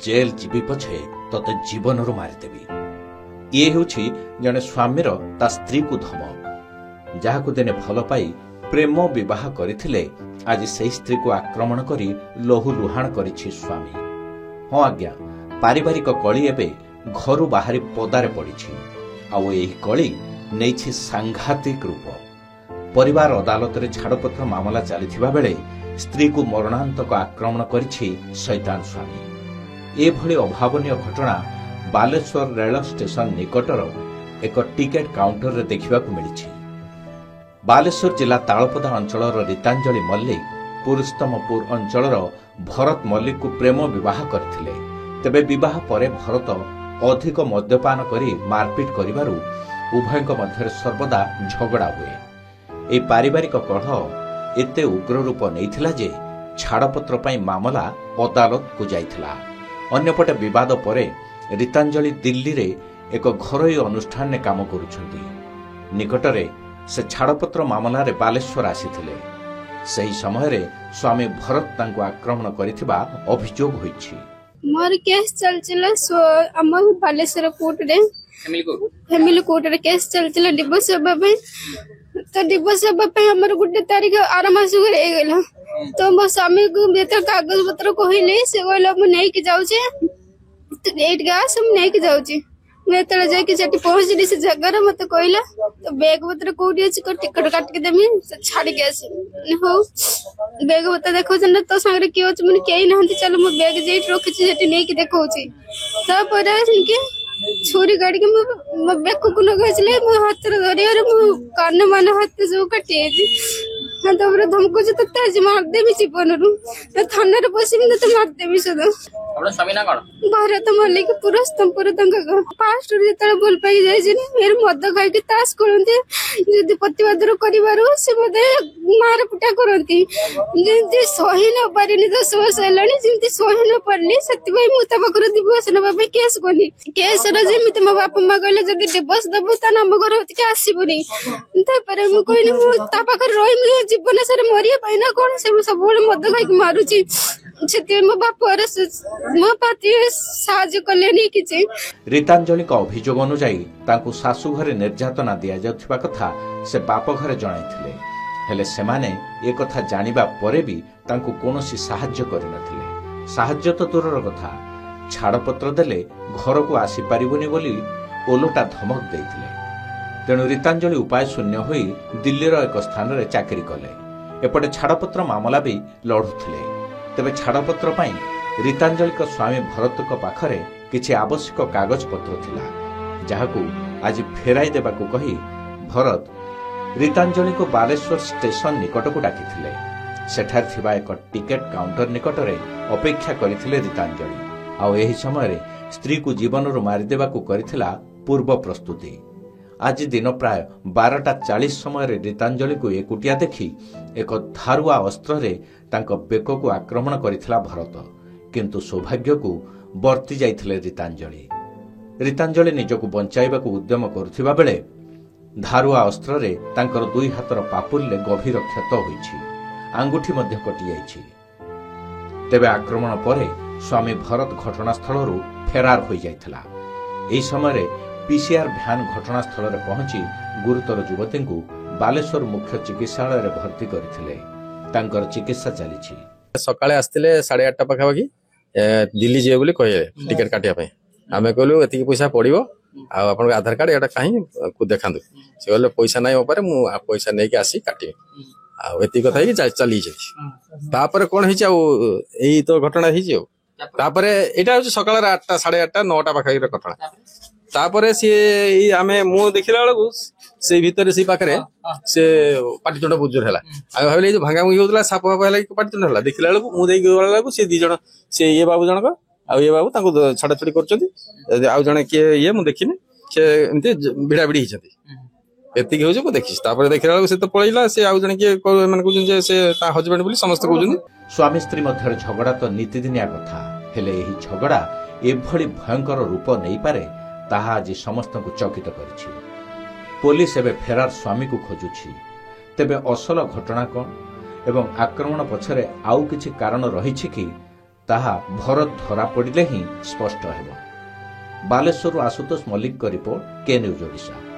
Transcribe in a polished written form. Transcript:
Jail जीवी पछे तते जीवन मारिदेवी। ये होछि जने स्वामीर ता स्त्री को धमक। जहाकु दिने भल पाई प्रेम विवाह करथिले आज से स्त्री को आक्रमण करी लहु लुहाण करिछि स्वामी। हाँ आज्ञा, पारिवारिक कली एबे घरु बाहरी पदारे पड़िछि। आउ एही कली नेछि सांघातिक रूप। परिवार अदालत रे छाड़पत्र मामला चलिथिबा बेले स्त्री को मरणांतक आक्रमण करिछि शैतान स्वामी। एभली अभावनीय घटना बालेश्वर रेल स्टेशन निकटर एक टिकेट काउंटर रे देखिबाकू मिलिछि। बालेश्वर जिला तालपदा अंचलर रीतांजलि मल्लिक पुरुषोत्तमपुर अंचलर भरत मल्लिक को प्रेम विवाह करथिले। तेबे विवाह परे भरत अधिक मद्यपान करी मारपीट करिबारु उभयଙ୍କ ମଧ୍ୟରେ सर्वदा झगड़ा हुए। ए पारिवारिक कलह एते उग्र रूप नैथिला जे छाड़पत्र पई मामला अदालत को जाइथिला। अन्यपटे विवाद परे रीतांजलि दिल्ली रे एक घरोई अनुष्ठान ने काम करुछंती। निकटरे से छाड़पत्र मामला रे बालेश्वर आसीथिले। सही समय रे स्वामी भरत तांको आक्रमण करिथिबा अभियोग होइछि। मोर केस चलचिला हमर बालेश्वर कोर्ट रे फैमिली कोर्ट रे केस चलचिला डिवोर्स बाबे। तो डिवोर्स बाबे हमर गुड्डे तारीख 8 मास रे गेला। तो मो स्वामी को बेतर कागज पत्र कहले से कहला म नै के जाउ छे। तो एट गास हम नै के जाउ छी। मैं तले जाय के सेठी पहुंचली से जगह रे मते कहला तो बैग पत्र कोडी अछि को टिकट काट के देमी छाड़ी के आसी। हो बैग पत्र देखो जन तो संगे के अछि मन केई नहंती। चलो म बैग जेट रखि छी सेठी नै के देखौ छी। ता पर के छोरी गाड़ी के म बैग को न गइसले म हाथ रे धरि रे म कान मान हाथ जो कटे छी। तो धमको जे तते जे मार देबी जीवन रु थाना रे बसिमी त मार देबी सदा। आपन स्वामी ना कोन भारत मल्लिक पुरुषोत्तमपुर तंका फास्ट रे तळे बोल पाई जाय जे मेर मद खाइ के तास करंती। जदी प्रतिवाद करिवारु से मते मार पुटा करंती। जेंती सही न पारिनी तो सोस हेलानी जेंती सही न पारली सती भाई मु तब कर दिवस न बाबे केस कोनी। केस रे जेमिति म बाप मा कहले जदी दिवस दबु त नाम घर होती के आसीबुनी। त पर मु कहली मु ता पाकर रही मु जीवन सारे मरिया पाई ना कोन से सब मद खाइ के मारुची। छते मो बाप मो पाती साज कलेनी किछि। रीतांजलि का अभियोग अनुसार तांको सासु घरे निर्यातना दिया जाउथिबा कथा से बाप घरे जणाइथिले। हेले सेमाने ए कथा जानिबा परे भी तांको कोनोसी सहाय्य करि नथिले। सहाय्य तो दूरर कथा, छाड़पत्र देले घर को आसी पारिबोनी बोली ओलोटा धमक देइथिले। तेणु रीतांजलि उपाय शून्य होई दिल्लीर एक स्थान रे चाकरी कले। एपटे छाड़पत्र मामला भी लढुथिले। तेबे छाड़पत्र पाई रीतांजलि को स्वामी भरत को पाखरे किछि आवश्यक कागज पत्र थिला, जहाकू आज फेराई देबाकू कही भरत रीतांजलि को बालेश्वर स्टेशन निकट को डाकिथिले। सेठार थिबा एक टिकेट काउंटर निकटरे अपेक्षा करिथिले रीतांजलि। आ एही समय रे स्त्री को जीवन रो मारि देबाकू करिथिला पूर्व प्रस्तुति। आज दिन प्राय 12:40 समय रे रीतांजलि को एकुटिया देखी एक धारुआ अस्त्र रे तांको बेक को आक्रमण करिथिला भरत। किंतु सौभाग्य को बर्ती जाइथिले रीतांजलि। रीतांजलि निजको बंचाइबा को उद्यम करुथिबा बेले धारुआ अस्त्र रे तांकर दुई हातर पापुल्ले गभीर क्षत होइछि। आंगुठी मध्य कटि जाइछि। तेबे आक्रमण परे स्वामी भरत घटनास्थल रु फेरार होई जाइथिला। एही समय रे पीसीआर भ्यान घटनास्थल रे पहुंची गुरुतर युवती को बालेश्वर मुख्य चिकित्सालय रे भर्ती करथिले। तांकर चिकित्सा चलीछि। सकाळे आस्तिले 8:30 पाखापाखि दिल्ली जे बोली कहे टिकट काटिया पे आमे कहलु एति पैसा पड़िबो आ आपन आधार कार्ड एटा काहे को देखांदु। से कहले पैसा नै ओपरे मु पैसा नै के आसी काटि आ एति कथा ही चली जे। तापर कोन हिच आ एई तो घटना हिच आ तापर एटा हो सकाळ 8टा 8:30 9टा पाखापाखि रे घटना। तापर से आमे मु देखिला बेलकू से भीतर से पाखरे से पाटिचंड बुजुर हैला। आ भाबले जे भांगा मुई होतला साप भाप हैला कि पाटिचंड हैला। देखिला बेलकू मु देई गेला बेलकू से दी जण से ये बाबू जनक आ ये बाबू ताको छाड़ा छड़ी करचंती। आ जण के ये मु देखिने से एमते भिड़ा भिड़ी हिचंती। एति होजे को देखिस। तापर देखिला बेलकू से तो पळैला से आ जण के मन को जे से ता हजबेंड बोली समस्त कहउजंती। स्वामी स्त्री मध्य झगड़ा तो नीतिदिनिया कथा, हेले एही झगड़ा एभली भयंकर रूप नै पारे ताहा आज समस्त को चकित करिछि। पुलिस एबे फेरार स्वामी को खोजुछि। तेबे असल घटना कोन एवं आक्रमण पछरे आउ किछि कारण रहिछि कि ତାହା ଭରତ ଧରା ପଡ଼ିଲେ ହିଁ ସ୍ପଷ୍ଟ ହେବ। ବାଲେଶ୍ୱରରୁ ଆଶୁତୋଷ ମଲ୍ଲିକଙ୍କ ରିପୋର୍ଟ, କେ ନ୍ୟୁଜ୍ ଓଡ଼ିଶା।